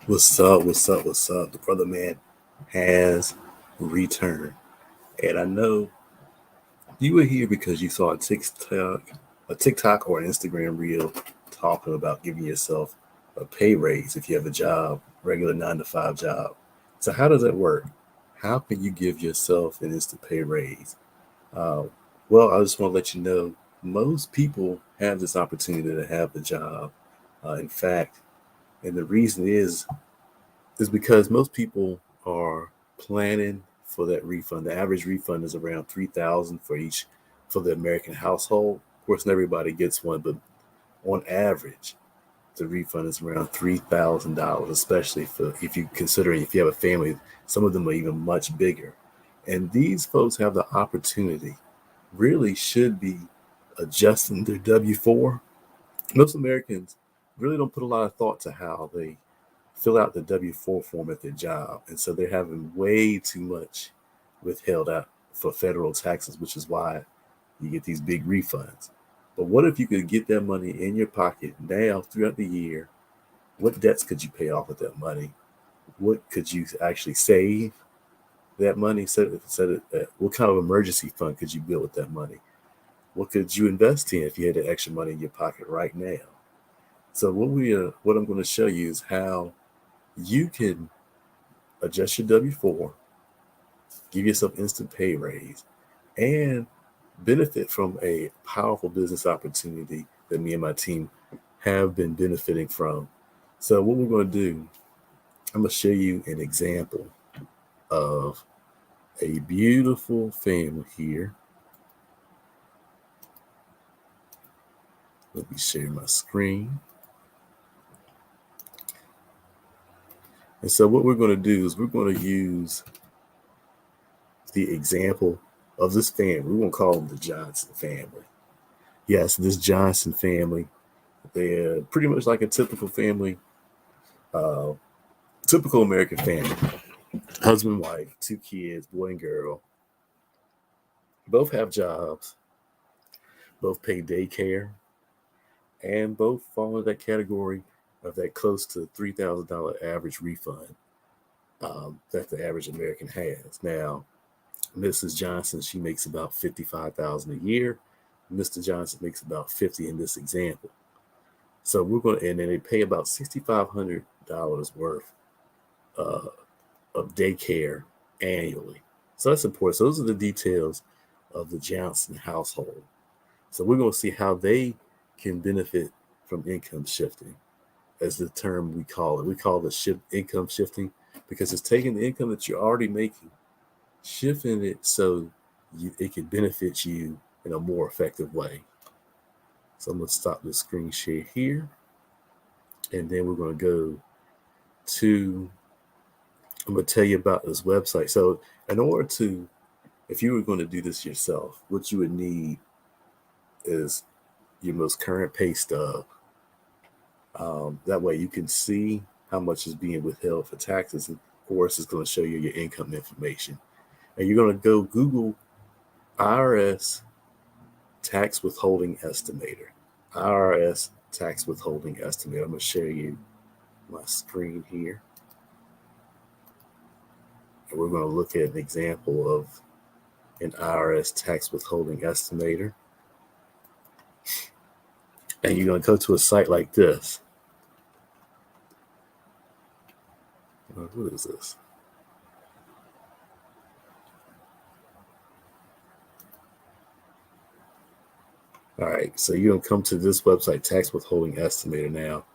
What's up? What's up? What's up? The Brothaman has returned. And I know you were here because you saw a TikTok or an Instagram reel talking about giving yourself a pay raise if you have a job, regular 9 to 5 job. So how does that work? How can you give yourself an instant pay raise? Uh, well, I just want to let you know most people have this opportunity to have the job. In fact, and the reason is because most people are planning for that refund. The average refund is around 3,000 for the American household. Of course, not everybody gets one, but on average, the refund is around $3,000, especially for if you consider if you have a family. Some of them are even much bigger, and these folks have the opportunity. Really, should be adjusting their W-4. Most Americans really don't put a lot of thought to how they fill out the W-4 form at their job. And so they're having way too much withheld out for federal taxes, which is why you get these big refunds. But what if you could get that money in your pocket now throughout the year? What debts could you pay off with that money? What could you actually save that money? What kind of emergency fund could you build with that money? What could you invest in if you had the extra money in your pocket right now? So what I'm going to show you is how you can adjust your W-4, give yourself instant pay raise, and benefit from a powerful business opportunity that me and my team have been benefiting from. So what we're going to do, I'm going to show you an example of a beautiful family here. Let me share my screen. And so what we're going to do is we're going to use the example of this family. We're going to call them the Johnson family. Yes, this Johnson family, they're pretty much like a typical family, uh, typical American family. Husband, wife, 2 kids, boy and girl. Both have jobs, both pay daycare, and both fall into that category of that close to $3,000 average refund that the average American has. Now, Mrs. Johnson, she makes about 55,000 a year. Mr. Johnson makes about 50 in this example. So we're going to, and then they pay about $6,500 worth uh, of daycare annually. So that's important. So those are the details of the Johnson household. So we're going to see how they can benefit from income shifting, as the term we call it. We call the income shifting because it's taking the income that you're already making, shifting it so it can benefit you in a more effective way. So I'm going to stop the screen share here, and then we're going to go to, I'm going to tell you about this website. So in order to, if you were going to do this yourself, what you would need is your most current pay stub. That way you can see how much is being withheld for taxes. And of course, it's going to show you your income information. And you're going to go Google IRS tax withholding estimator. IRS tax withholding estimator. I'm going to share you my screen here. And we're going to look at an example of an IRS tax withholding estimator. And you're going to go to a site like this. What is this? All right, so you're going to come to this website, tax withholding estimator. Now,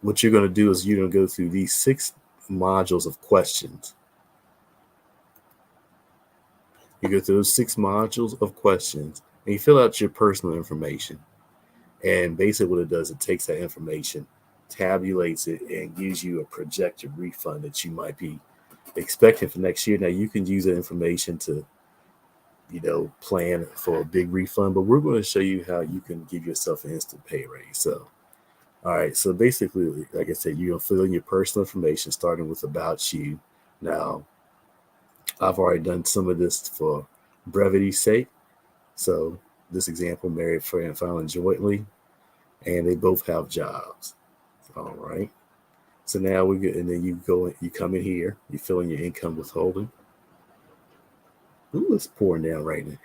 what you're going to do is you're going to go through these 6 modules of questions. You go through those 6 modules of questions and you fill out your personal information. And basically, what it does, it takes that information, tabulates it, and gives you a projected refund that you might be expecting for next year. Now, you can use that information to, plan for a big refund, but we're going to show you how you can give yourself an instant pay raise. So, all right. So basically, like I said, you're going to fill in your personal information, starting with about you. Now, I've already done some of this for brevity's sake. So this example, married, and filing jointly, and they both have jobs. All right. So now we get, and then you come in here, you fill in your income withholding. Ooh, it's pouring down right now.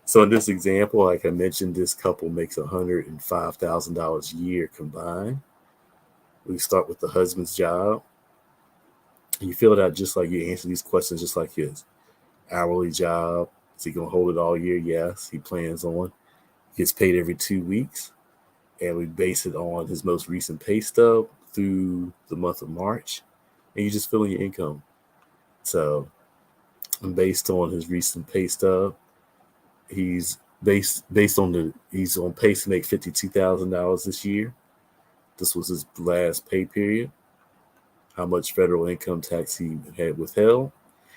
So in this example, like I mentioned, this couple makes $105,000 a year combined. We start with the husband's job. You fill it out just like you answer these questions, just like his hourly job. Is he gonna hold it all year? Yes, he plans on. He gets paid every 2 weeks, and we base it on his most recent pay stub through the month of March, and you just fill in your income. So, based on his recent pay stub, based on he's on pace to make $52,000 this year. This was his last pay period. How much federal income tax he had withheld.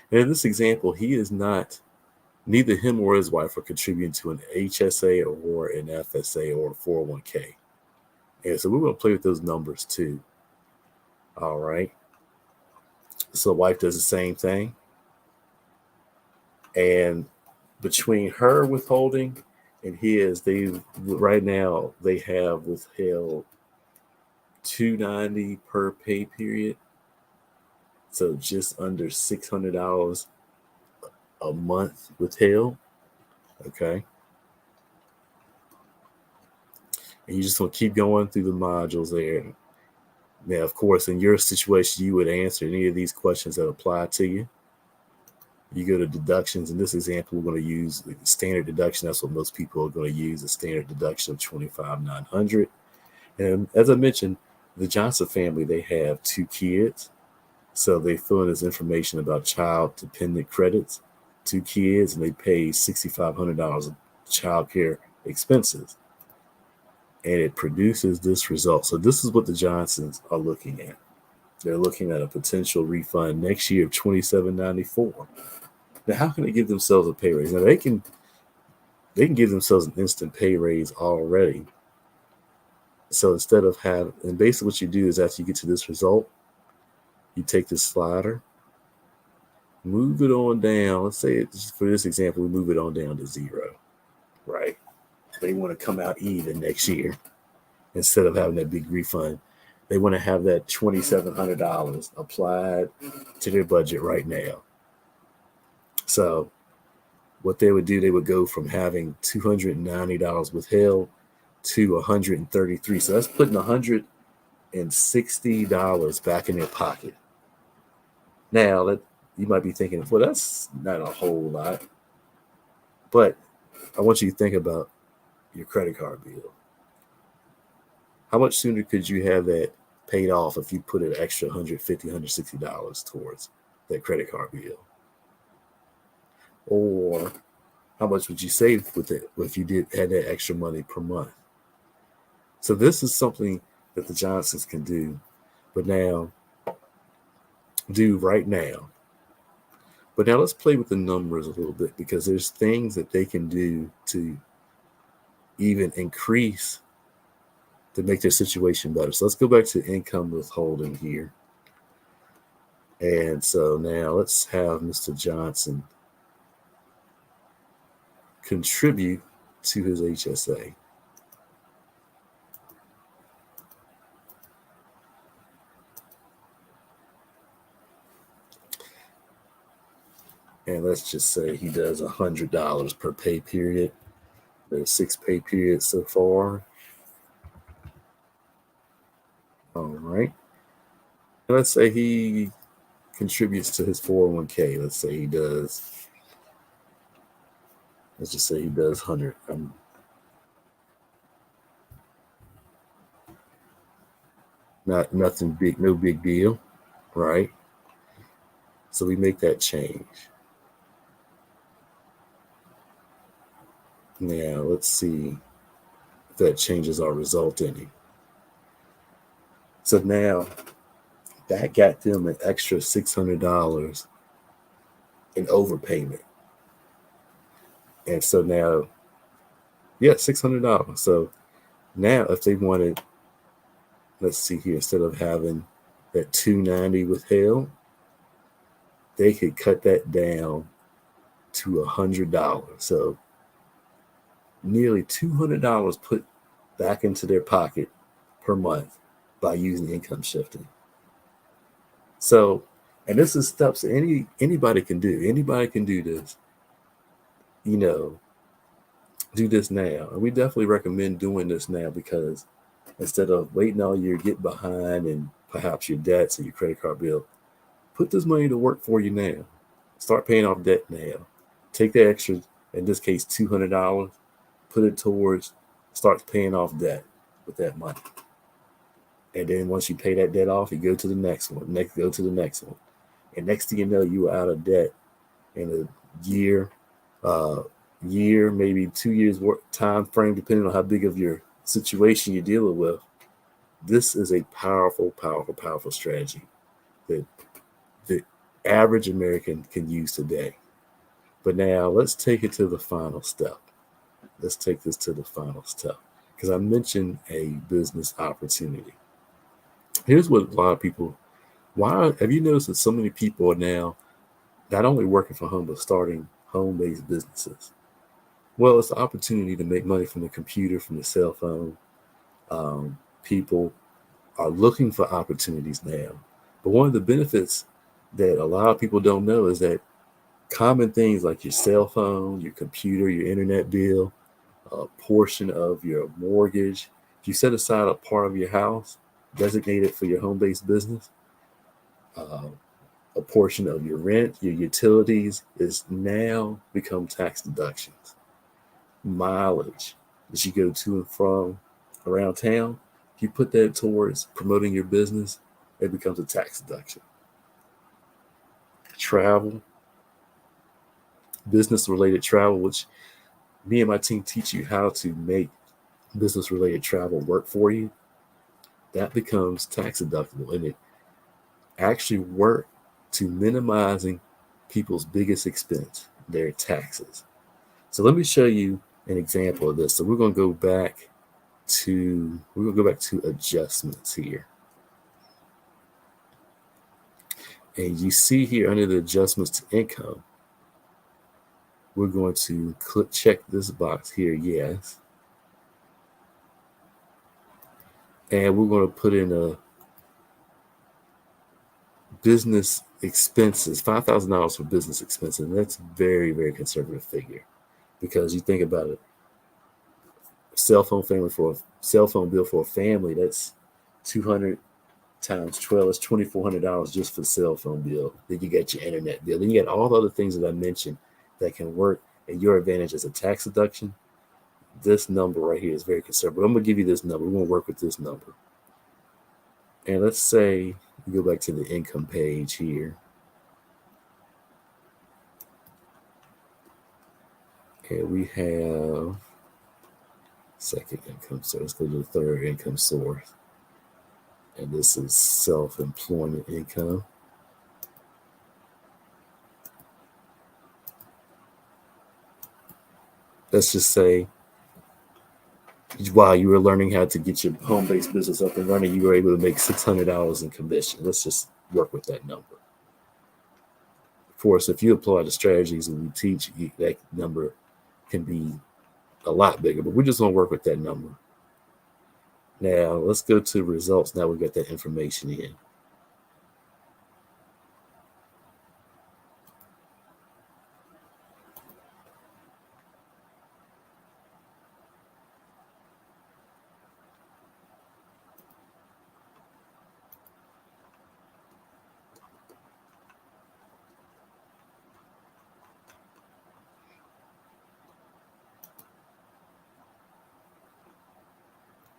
And in this example, he is not, neither him or his wife are contributing to an HSA or an FSA or a 401k. And so we're going to play with those numbers too. All right. So wife does the same thing. And between her withholding and his, right now they have withheld $290 per pay period. So just under $600 a month withheld. Okay. And you just want to keep going through the modules there. Now, of course, in your situation, you would answer any of these questions that apply to you. You go to deductions. In this example, we're going to use the standard deduction. That's what most people are going to use, a standard deduction of $25,900. And as I mentioned, the Johnson family, they have 2 kids. So they fill in this information about child dependent credits, 2 kids, and they pay $6,500 of child care expenses. And it produces this result. So this is what the Johnsons are looking at. They're looking at a potential refund next year of $27.94. Now, how can they give themselves a pay raise? Now they can give themselves an instant pay raise already. So instead of and basically what you do is after you get to this result, you take this slider, move it on down. Let's say for this example, we move it on down to 0, right? They want to come out even next year instead of having that big refund. They want to have that $2,700 applied to their budget right now. So what they would do, they would go from having $290 withheld to $133. So that's putting $160 back in their pocket. Now that you might be thinking, well, that's not a whole lot. But I want you to think about your credit card bill. How much sooner could you have that paid off if you put an extra $150, $160 towards that credit card bill? Or how much would you save with it if you had that extra money per month? So this is something that the Johnsons can do, but now do right now. But now let's play with the numbers a little bit, because there's things that they can do to even increase to make their situation better. So let's go back to income withholding here. And so now let's have Mr. Johnson contribute to his HSA. And let's just say he does $100 per pay period. There's 6 pay periods so far. All right. And let's say he contributes to his 401k. Let's say he does. Let's just say he does 100. Nothing big, no big deal, right? So we make that change. Now let's see if that changes our result any. So now that got them an extra $600 in overpayment. And so now, yeah, $600. So now if they wanted, let's see here, instead of having that $290 withheld, they could cut that down to $100. So nearly $200 put back into their pocket per month by using income shifting. So, and this is steps anybody can do. Anybody can do this. You know, do this now. And we definitely recommend doing this now because instead of waiting all year, get behind and perhaps your debts and your credit card bill, put this money to work for you now. Start paying off debt now. Take the extra, in this case, $200, put it towards, start paying off debt with that money. And then once you pay that debt off, you go to the next one, go to the next one. And next thing you know, you are out of debt in a year, maybe 2 years worth time frame, depending on how big of your situation you're dealing with. This is a powerful, powerful, powerful strategy that the average American can use today. But now let's take it to the final step. Let's take this to the final step because I mentioned a business opportunity. Here's what a lot of people, why have you noticed that so many people are now not only working from home, but starting home-based businesses? Well, it's the opportunity to make money from the computer, from the cell phone. People are looking for opportunities now. But one of the benefits that a lot of people don't know is that common things like your cell phone, your computer, your internet bill, a portion of your mortgage, if you set aside a part of your house designated for your home-based business, uh, a portion of your rent, your utilities is now become tax deductions. Mileage that you go to and from around town, if you put that towards promoting your business, it becomes a tax deduction. Travel, business related travel, which me and my team teach you how to make business related travel work for you, that becomes tax deductible. And it actually work to minimizing people's biggest expense, their taxes. So let me show you an example of this. So we're going to go back to adjustments here. And you see here under the adjustments to income, we're going to check this box here, yes. And we're going to put in a business expenses, $5,000 for business expenses. And that's very, very conservative figure because you think about it, cell phone bill for a family, that's 200 times 12 is $2,400 just for the cell phone bill. Then you get your internet bill. Then you get all the other things that I mentioned that can work in your advantage as a tax deduction. This number right here is very conservative. I'm going to give you this number. We're going to work with this number. And let's say we go back to the income page here. And we have second income source. Let's go to the third income source. And this is self-employment income. Let's just say while you were learning how to get your home-based business up and running, you were able to make $600 in commission. Let's just work with that number. Of course, if you apply the strategies that we teach, that number can be a lot bigger, but we're just going to work with that number. Now, let's go to results. Now we've got that information in.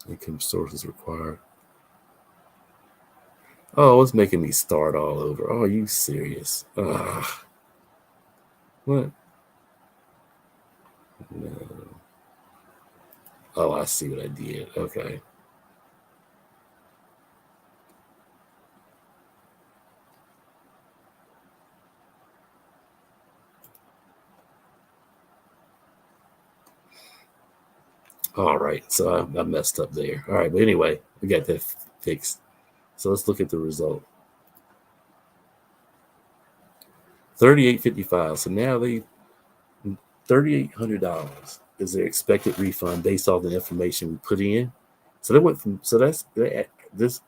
Income sources required. Oh, it's making me start all over. Oh, are you serious? What? No. Oh, I see what I did. Okay. All right. So I messed up there. All right. But anyway, we got that fixed. So let's look at the result. $3,855. So now they $3,800 is their expected refund based off the information we put in. So they went from this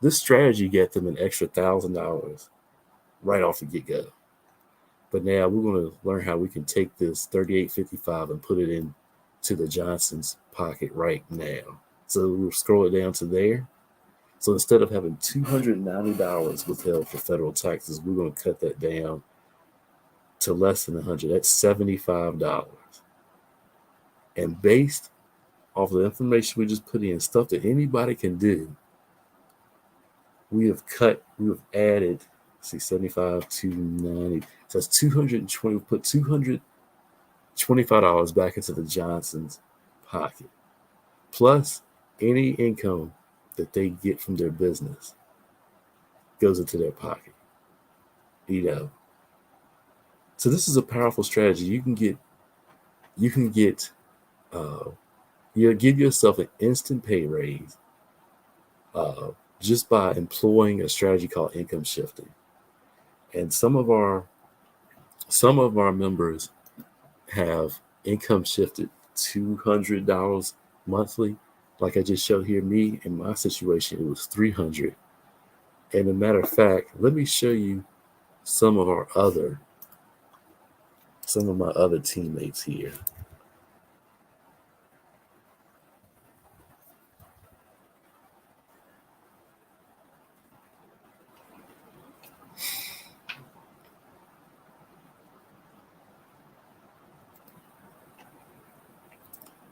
This strategy got them an extra $1,000 right off the get-go. But now we're going to learn how we can take this $38.55 and put it into the Johnson's pocket right now. So we'll scroll it down to there. So instead of having $290 withheld for federal taxes, we're going to cut that down to less than $100. That's $75. And based off of the information we just put in, stuff that anybody can do, we have added, see, 75 to 90. So that's 220. Put $225 back into the Johnson's pocket, plus any income that they get from their business goes into their pocket. So this is a powerful strategy. You can give yourself an instant pay raise just by employing a strategy called income shifting. And some of our members have income shifted $200 monthly. Like I just showed here, me in my situation, it was $300. And a matter of fact, let me show you some of my other teammates here.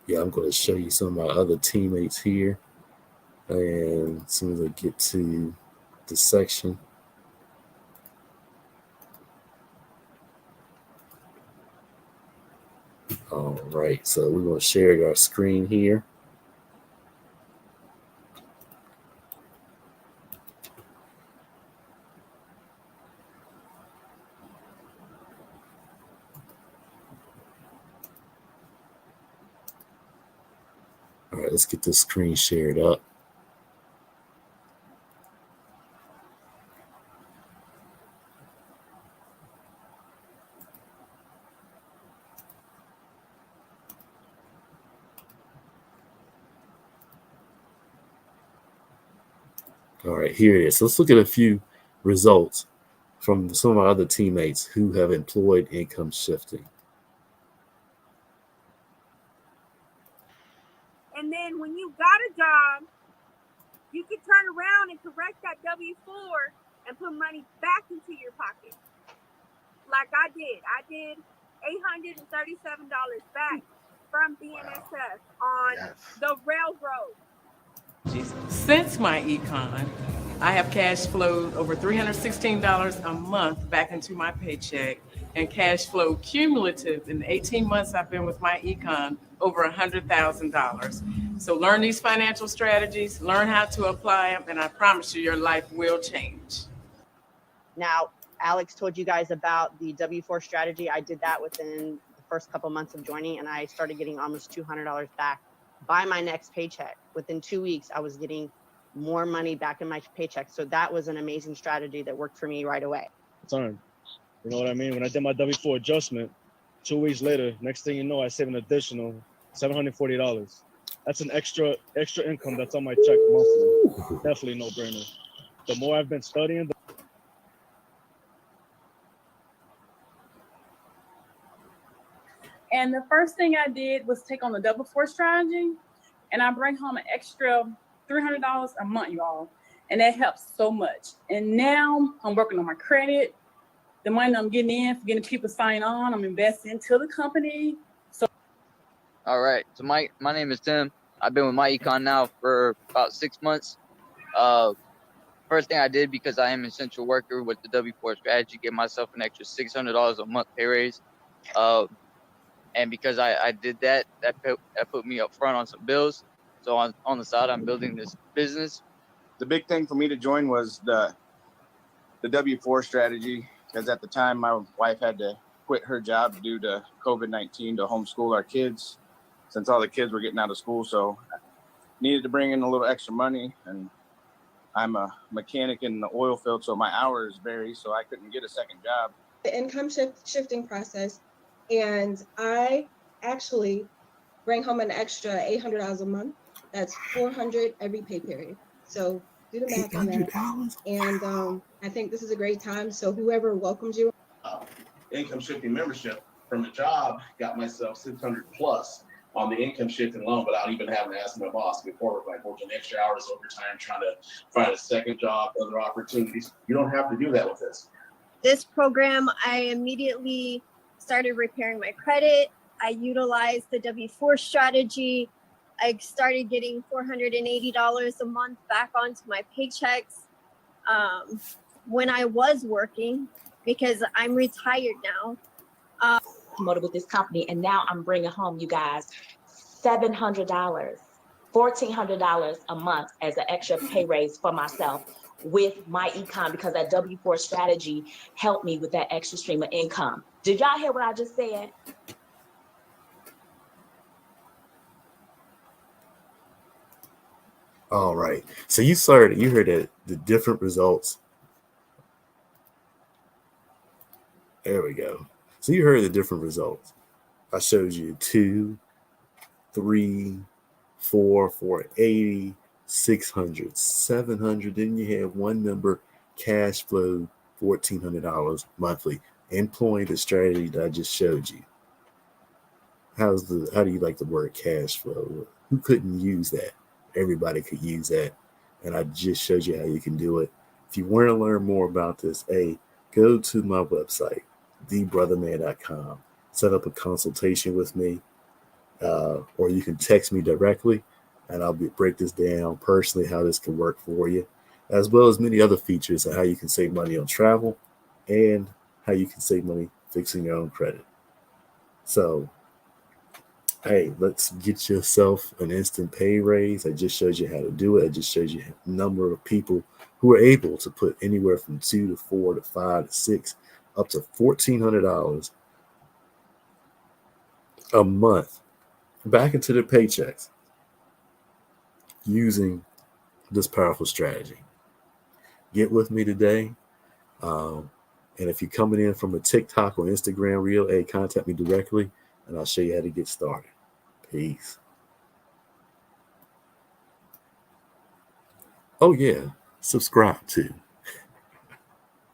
Yeah, I'm going to show you some of my other teammates here. And as soon as I get to the section. All right, so we're going to share our screen here. All right, let's get this screen shared up. All right, here it is. So let's look at a few results from some of our other teammates who have employed income shifting. And then when you got a job, you can turn around and correct that W-4 and put money back into your pocket. Like I did. I did $837 back from BNSF on the railroad. Since my econ, I have cash flowed over $316 a month back into my paycheck, and cash flow cumulative in the 18 months I've been with my econ over $100,000. So learn these financial strategies, learn how to apply them, and I promise you your life will change. Now, Alex told you guys about the W-4 strategy. I did that within the first couple months of joining, and I started getting almost $200 back by my next paycheck. Within 2 weeks, I was getting more money back in my paycheck. So that was an amazing strategy that worked for me right away. You know what I mean? When I did my W-4 adjustment, 2 weeks later, next thing you know, I saved an additional $740. That's an extra income that's on my check monthly. Definitely no brainer. The more I've been studying, And the first thing I did was take on the W-4 strategy, and I bring home an extra $300 a month, y'all. And that helps so much. And now I'm working on my credit. The money I'm getting in, for getting people signed on, I'm investing into the company. So, all right. So my name is Tim. I've been with my econ now for about 6 months. First thing I did, because I am an essential worker with the W-4 strategy, get myself an extra $600 a month pay raise. And because I did that put me up front on some bills. So on the side, I'm building this business. The big thing for me to join was the W-4 strategy, because at the time my wife had to quit her job due to COVID-19 to homeschool our kids, since all the kids were getting out of school. So I needed to bring in a little extra money, and I'm a mechanic in the oil field, so my hours vary, so I couldn't get a second job. The income shifting process, and I actually bring home an extra $800 a month. That's $400 every pay period. So Do the math on that. $800. And I think this is a great time. So whoever welcomes you. Income shifting membership from a job, got myself 600 plus on the income shifting loan without even having to ask my boss before, like working extra hours overtime, trying to find a second job, other opportunities. You don't have to do that with this. This program, I immediately started repairing my credit. I utilized the W-4 strategy. I started getting $480 a month back onto my paychecks when I was working, because I'm retired now. Promoted with this company, and now I'm bringing home, you guys, $700, $1,400 a month as an extra pay raise for myself with my econ, because that W-4 strategy helped me with that extra stream of income. Did y'all hear what I just said? All right. So you heard that the different results. There we go. So you heard the different results. I showed you 2, 3, 4, 480, 600, 700. Then you have one number, cash flow, $1,400 monthly, employing the strategy that I just showed you. How do you like the word cash flow? Who couldn't use that? Everybody could use that. And I just showed you how you can do it. If you want to learn more about this, go to my website, thebrotherman.com. Set up a consultation with me, or you can text me directly, and I'll break this down personally how this can work for you, as well as many other features of how you can save money on travel and how you can save money fixing your own credit. So, hey, let's get yourself an instant pay raise. I just showed you how to do it. I just showed you a number of people who are able to put anywhere from 2 to 4 to 5 to 6 up to $1,400 a month back into their paychecks using this powerful strategy. Get with me today. And if you're coming in from a TikTok or Instagram reel, contact me directly and I'll show you how to get started. Peace. Oh, yeah. Subscribe too.